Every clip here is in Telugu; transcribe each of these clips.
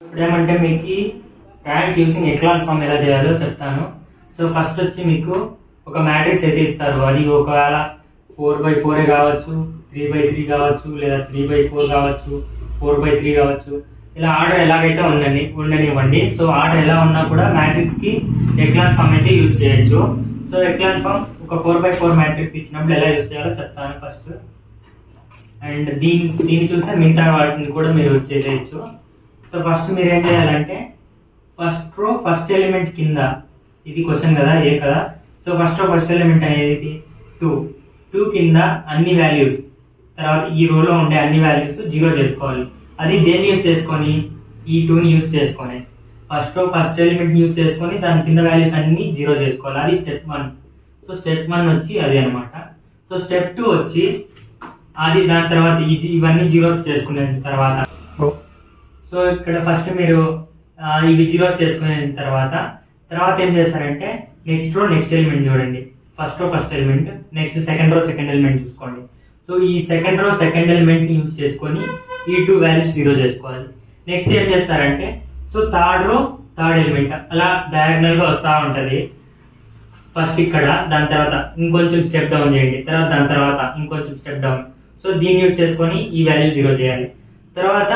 ఇప్పుడేమంటే మీకు ర్యాంక్ యూసింగ్ ఎక్లాన్ ఫామ్ ఎలా చేయాలో చెప్తాను. సో ఫస్ట్ వచ్చి మీకు ఒక మ్యాట్రిక్స్ అయితే ఇస్తారు. అది ఒకవేళ 4/4 కావచ్చు, 3/3 కావచ్చు, లేదా 3/4 కావచ్చు, 4/3 కావచ్చు. ఇలా ఆర్డర్ ఎలాగైతే ఉండనివ్వండి. సో ఆర్డర్ ఎలా ఉన్నా కూడా మ్యాట్రిక్స్ కి ఎక్లాన్ ఫామ్ అయితే యూజ్ చేయొచ్చు. సో ఎక్లాన్ ఫామ్ ఒక 4/4 మ్యాట్రిక్స్ ఇచ్చినప్పుడు ఎలా యూజ్ చేయాలో చెప్తాను ఫస్ట్. అండ్ దీన్ని చూస్తే మిగతా వాటిని కూడా మీరు చేసేయచ్చు. సో ఫస్ట్ మీరు ఏం చేయాలంటే ఫస్ట్ రో ఫస్ట్ ఎలిమెంట్ కింద, ఇది క్వశ్చన్ కదా, ఏ కదా. సో ఫస్ట్ ఎలిమెంట్ అనేది 2 కింద అన్ని వాల్యూస్, తర్వాత ఈ రోలో ఉండే అన్ని వాల్యూస్ 0 చేసుకోవాలి. అది దేన్ని యూజ్ చేసుకొని, ఈ 2ని యూజ్ చేసుకొని ఫస్ట్ ఎలిమెంట్ యూజ్ చేసుకొని దాని కింద వాల్యూస్ అన్ని 0 చేసుకోవాలి. అది స్టెప్ 1. సో స్టెప్ 1 వచ్చి అది అనమాట. సో స్టెప్ 2 వచ్చి అది దాని తర్వాత ఇవన్నీ 0s చేసుకునే తర్వాత, సో ఇక్కడ ఫస్ట్ మీరు ఇవి 0s చేసుకునే తర్వాత ఏం చేస్తారంటే నెక్స్ట్ రో నెక్స్ట్ ఎలిమెంట్ చూడండి. First row first element, next second row second element చూసుకోండి. సో ఈ second row second element use చేసుకొని ఈ 2 వాల్యూస్ 0 చేసుకోవాలి. నెక్స్ట్ ఏం చేస్తారంటే so third row third element అలా డయాగ్నల్ గా వస్తూ ఉంటుంది. ఫస్ట్ ఇక్కడ, దాని తర్వాత ఇంకొంచెం స్టెప్ డౌన్ చేయండి, తర్వాత దాని తర్వాత ఇంకొంచెం స్టెప్ డౌన్. సో దీన్ని యూజ్ చేసుకొని ఈ వాల్యూ 0 చేయాలి. తర్వాత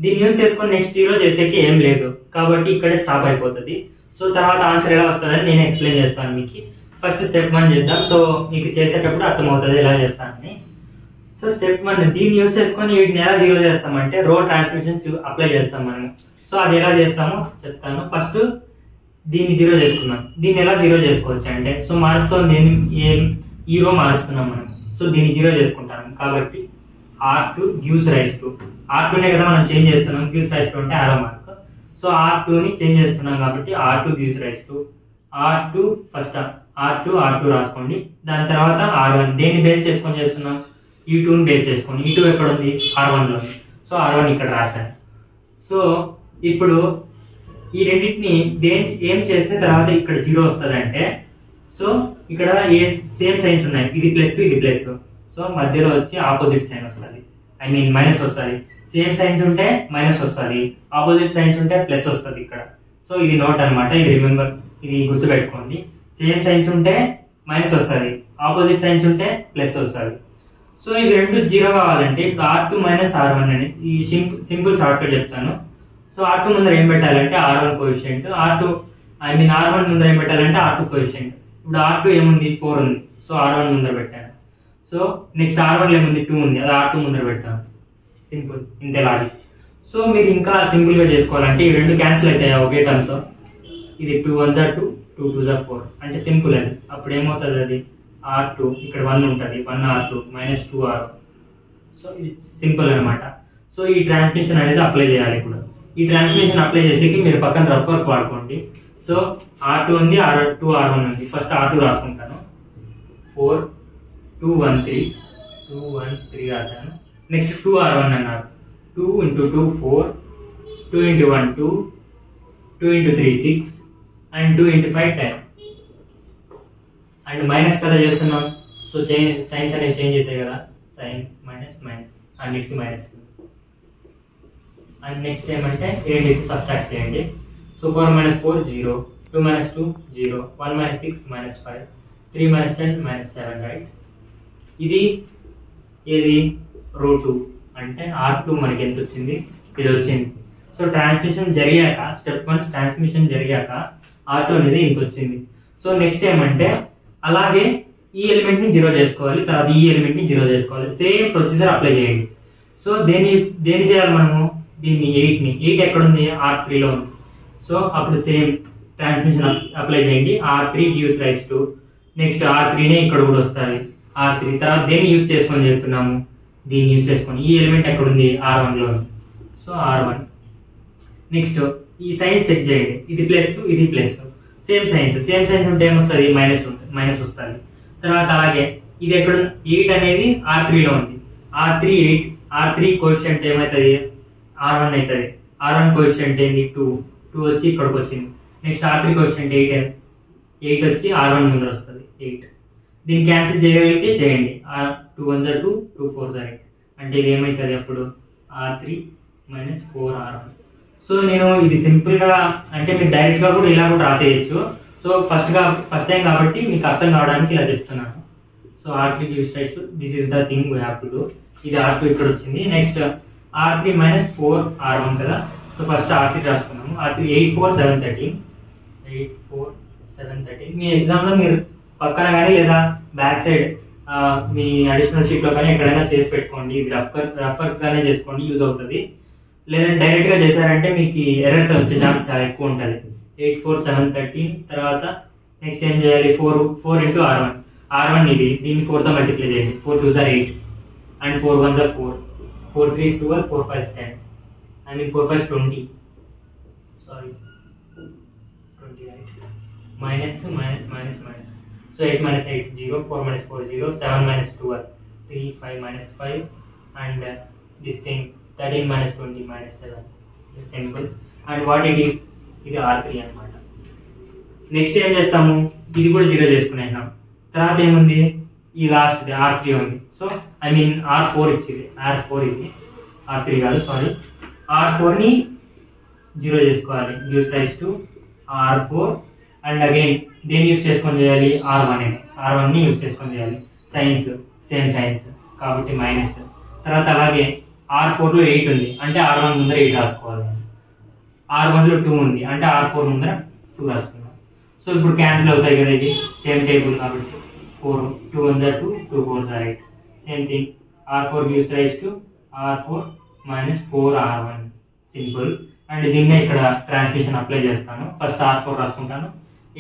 దీన్ని యూజ్ చేసుకొని నెక్స్ట్ 0 చేసేకి ఏం లేదు కాబట్టి ఇక్కడే స్టాప్ అయిపోతుంది. సో తర్వాత ఆన్సర్ ఎలా వస్తుందని నేను ఎక్స్ప్లెయిన్ చేస్తాను మీకు. ఫస్ట్ స్టెప్ 1 చేద్దాం. సో మీకు చేసేటప్పుడు అర్థమవుతుంది ఎలా చేస్తానని. సో స్టెప్ 1 దీన్ని యూజ్ చేసుకొని వీటిని ఎలా 0 చేస్తామంటే రో ట్రాన్స్మిషన్స్ అప్లై చేస్తాం మనం. సో అది ఎలా చేస్తామో చెప్తాను. ఫస్ట్ దీన్ని 0 చేసుకుందాం. దీన్ని ఎలా 0 చేసుకోవచ్చు అంటే, సో మారుస్తాం దీన్ని, ఈ రో మారుస్తున్నాం మనం. సో దీన్ని 0 చేసుకుంటాం కాబట్టి R2 gives rise to, R2నే కదా మనం చేంజ్ చేస్తున్నాం, gives rise to అంటే ఆరో మార్క్. సో R2ని చేంజ్ చేస్తున్నాం కాబట్టి R2 gives rise to, R2 first R2 రాసుకోండి. దాని తర్వాత R1 దేన్ని బేస్ చేసుకొని చేస్తున్నాం, ఈ 2ని బేస్ చేసుకోండి. ఈ 2 ఎక్కడ ఉంది, R1లో. సో R1 ఇక్కడ రాశాను. సో ఇప్పుడు ఈ రెండింటిని ఏం చేస్తే తర్వాత ఇక్కడ 0 వస్తుంది అంటే, సో ఇక్కడ సేమ్ సైన్స్ ఉన్నాయి, ఇది ప్లస్ ఇది ప్లస్. సో మధ్యలో వచ్చి ఆపోజిట్ సైన్ వస్తుంది, ఐ మీన్ మైనస్ వస్తుంది. సేమ్ సైన్స్ ఉంటే మైనస్ వస్తుంది, ఆపోజిట్ సైన్స్ ఉంటే ప్లస్ వస్తుంది ఇక్కడ. సో ఇది నోట్ అనమాట, ఇది రిమెంబర్, ఇది గుర్తుపెట్టుకోండి. సేమ్ సైన్స్ ఉంటే మైనస్ వస్తుంది, ఆపోజిట్ సైన్స్ ఉంటే ప్లస్ వస్తుంది. సో ఇవి రెండు 0 కావాలంటే ఇప్పుడు R2 మైనస్ R1 అని ఈ సింపుల్ షార్ట్ కట్ చెప్తాను. సో R2 ముందర ఏం పెట్టాలంటే R1 కోఎఫిషియంట్, R1 ముందర ఏం పెట్టాలంటే R2 కోఎఫిషియంట్. ఇప్పుడు R2 ఏముంది, 4 ఉంది. సో R1 ముందర పెట్టాను. సో నెక్స్ట్ R1 ఏముంది, 2 ఉంది, అది R2 ముందర పెడతాను. సింపుల్, ఇంతే లాజిక్. సో మీరు ఇంకా సింపుల్ గా చేసుకోవాలంటే ఈ రెండు క్యాన్సిల్ అవుతాయి ఒకే టర్మ్ తో. ఇది 2 1s are 2, 2 2s are 4 అంటే సింపుల్ అది. అప్పుడు ఏమవుతుంది, అది R2 ఇక్కడ 1 ఉంటుంది, 1 R2 మైనస్ 2 R1. సో ఇది సింపుల్ అనమాట. సో ఈ ట్రాన్స్మిషన్ అనేది అప్లై చేయాలి. ఇప్పుడు ఈ ట్రాన్స్మిషన్ అప్లై చేసేకి మీరు పక్కన రఫ్ వర్క్ వాడుకోండి. సో R2 ఉంది, R2 R1 ఉంది. ఫస్ట్ R2 రాసుకుంటాను. 4 2 1 3 రాశాను. నెక్స్ట్ 2 R1 అన్నారు. 2 × 2 4, 2 × 1 2, 2 × 3 6 అండ్ 2 × 5 10. అండ్ మైనస్ కదా చేస్తున్నాం. సో సైన్స్ అనేది చేంజ్ అవుతాయి కదా, సైన్ మైనస్ అన్నిటికీ మైనస్. అండ్ నెక్స్ట్ ఏమంటే రెండింటికి సబ్ట్రాక్ట్ చేయండి. So 4 - 4 0, 2 - 2 0, 1 - 6 -5, 3 - 10 -7, right. ఇది ఏది, రో 2 అంటే R2 మనకి ఎంత వచ్చింది, ఇది వచ్చింది. సో ట్రాన్స్మిషన్ జరిగాక స్టెప్ 1 ట్రాన్స్మిషన్ జరిగాక R2 అనేది ఇంత వచ్చింది. సో నెక్స్ట్ ఏమంటే అలాగే ఈ ఎలిమెంట్ ని 0 చేసుకోవాలి, తర్వాత ఈ ఎలిమెంట్ ని 0 చేసుకోవాలి. సేమ్ ప్రొసీజర్ అప్లై చేయండి. సో దేని చేయాలి మనము, దీన్ని 8 ఎక్కడుంది, R3లో ఉంది. సో అప్పుడు సేమ్ ట్రాన్స్మిషన్ అప్లై చేయండి. R3 gives rise to, next R3నే ఇక్కడ కూడా వస్తుంది, R3. తర్వాత దేన్ని యూజ్ చేసుకొని చేస్తున్నాము, దీన్ని యూజ్ చేసుకొని. ఈ ఎలిమెంట్ ఎక్కడ ఉంది, R1లో ఉంది. So R1. నెక్స్ట్ ఈ సైన్స్ చెక్ చేయండి, ఇది ప్లస్ ఇది ప్లస్, సేమ్ సైన్స్ ఉంటే ఏమొస్తుంది, మైనస్ వస్తుంది. తర్వాత అలాగే ఇది ఎక్కడ, 8 అనేది R3లో ఉంది. R3 కోఎఫిషియంట్ ఏమవుతుంది, R1 అవుతుంది. R1 కోఎఫిషియంట్ ఏంది, 2 వచ్చి ఇక్కడికి వచ్చింది. నెక్స్ట్ R3 కోఎఫిషియంట్ 8 వచ్చి R1 ముందర వస్తుంది, 8. దీన్ని క్యాన్సిల్ చేయగలిగితే చేయండి. 2 1s are 2, 2 4s are 8 అంటే ఇది ఏమవుతుంది అప్పుడు, R3 - 4R1. సో నేను ఇది సింపుల్గా అంటే మీరు డైరెక్ట్గా కూడా ఇలా కూడా రాసేయచ్చు. సో ఫస్ట్ టైం కాబట్టి మీకు అర్థం కావడానికి ఇలా చెప్తున్నాను. So R3 gives rise to this is the thing we have to do. ఇది R2 ఇక్కడ వచ్చింది. నెక్స్ట్ R3 minus 4 R1 కదా. So first R3 రాసుకున్నాము. R3 8 4 7 13 8 4 7 13. మీ ఎగ్జామ్లో మీరు పక్కన కానీ లేదా బ్యాక్ సైడ్ మీ అడిషనల్ షీట్లో కానీ ఎక్కడైనా చేసి పెట్టుకోండి. ఇది రఫర్గానే చేసుకోండి, యూజ్ అవుతుంది. లేదంటే డైరెక్ట్గా చేశారంటే మీకు ఎర్రర్స్ వచ్చే ఛాన్స్ చాలా ఎక్కువ ఉంటుంది. 8 4 7 13 తర్వాత నెక్స్ట్ ఏం చేయాలి? 4 into R1 ఇది, దీన్ని 4తో మల్టిప్లై చేయండి. 4 2s are 8 and 4 1s are 4, 4 3s 12, 4 5s 10, I mean 4 5s 20, sorry 20, right? Minus. So 8 minus 8 0, 4 minus 4 0, 7 minus 12 3, 5 minus 5 and this thing 13 minus 20 minus 7. It's simple. And what it is? ఇది R3 అన్నమాట. నెక్స్ట్ ఏం చేస్తాము? ఇది కూడా 0 చేసుకునేసాం. తర్వాత ఏముంది? ఈ లాస్ట్ R3 ఉంది. సో ఐ మీన్ R4 ఇచ్చింది. R4 ఇది R3 కాదు, సారీ. R4ని 0 చేసుకోవాలి. Gives rise to R4 and again దేన్ని యూస్ చేసుకొని చేయాలి? R1ని యూస్ చేసుకొని చేయాలి. సైన్స్ సేమ్ సైన్స్ కాబట్టి మైనస్. తర్వాత అలాగే R4లో 8 ఉంది అంటే R1 ముందర 8 రాసుకోవాలి. R1లో 2 ఉంది అంటే R4 ముందర 2 రాసుకున్నాం. సో ఇప్పుడు క్యాన్సిల్ అవుతాయి కదా, ఇది సేమ్ టేబుల్ కాబట్టి 4 2 1s are 2, 2 4s are 8. Same thing R4 gives rise to R4 minus 4 R1. Simple. And దీన్నే ఇక్కడ ట్రాన్స్మిషన్ అప్లై చేస్తాను. ఫస్ట్ R4 రాసుకుంటాను.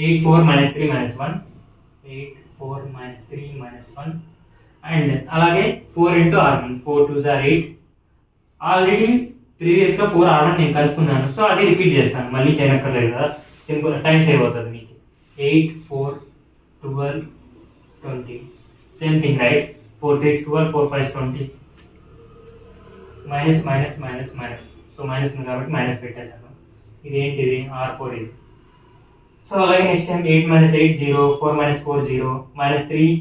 8 4 minus 3 minus 1, 8 4 minus 3 minus 1 and అలాగే 4 into R1, 4 2s are 8. Already ప్రీవియస్గా 4 R1 నేను కలుపుకున్నాను. సో అది రిపీట్ చేస్తాను, మళ్ళీ చేయనక్కర్లేదు కదా. సింపుల్, టైం సేవ్ అవుతుంది మీకు. 8 4 12 20. Same thing right. 4 3s 12, 4 5s 20. Minus. So minus ఉంది కాబట్టి మైనస్ పెట్టేశాను. ఇది ఏంటిది? R4 ఇది. సో అలాగే next time 8 minus 8 0, 4 minus 4 0, minus 3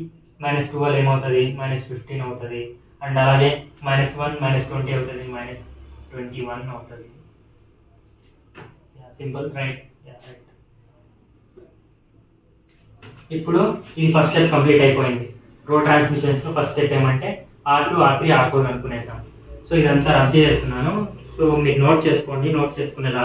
minus 12 ఏమవుతుంది? minus 15 అవుతుంది. అండ్ అలాగే -1 minus 20 అవుతుంది, minus 21 అవుతుంది. Simple right. ఇప్పుడు ఈ ఫస్ట్ స్టెప్ కంప్లీట్ అయిపోయింది. రో ట్రాన్స్మిషన్స్లో ఫస్ట్ స్టెప్ ఏమంటే R2 R3 R4 అనుకునేసాం. సో ఇదంతా రబ్ చేస్తున్నాను. సో మీరు నోట్ చేసుకోండి. నోట్ చేసుకునేలా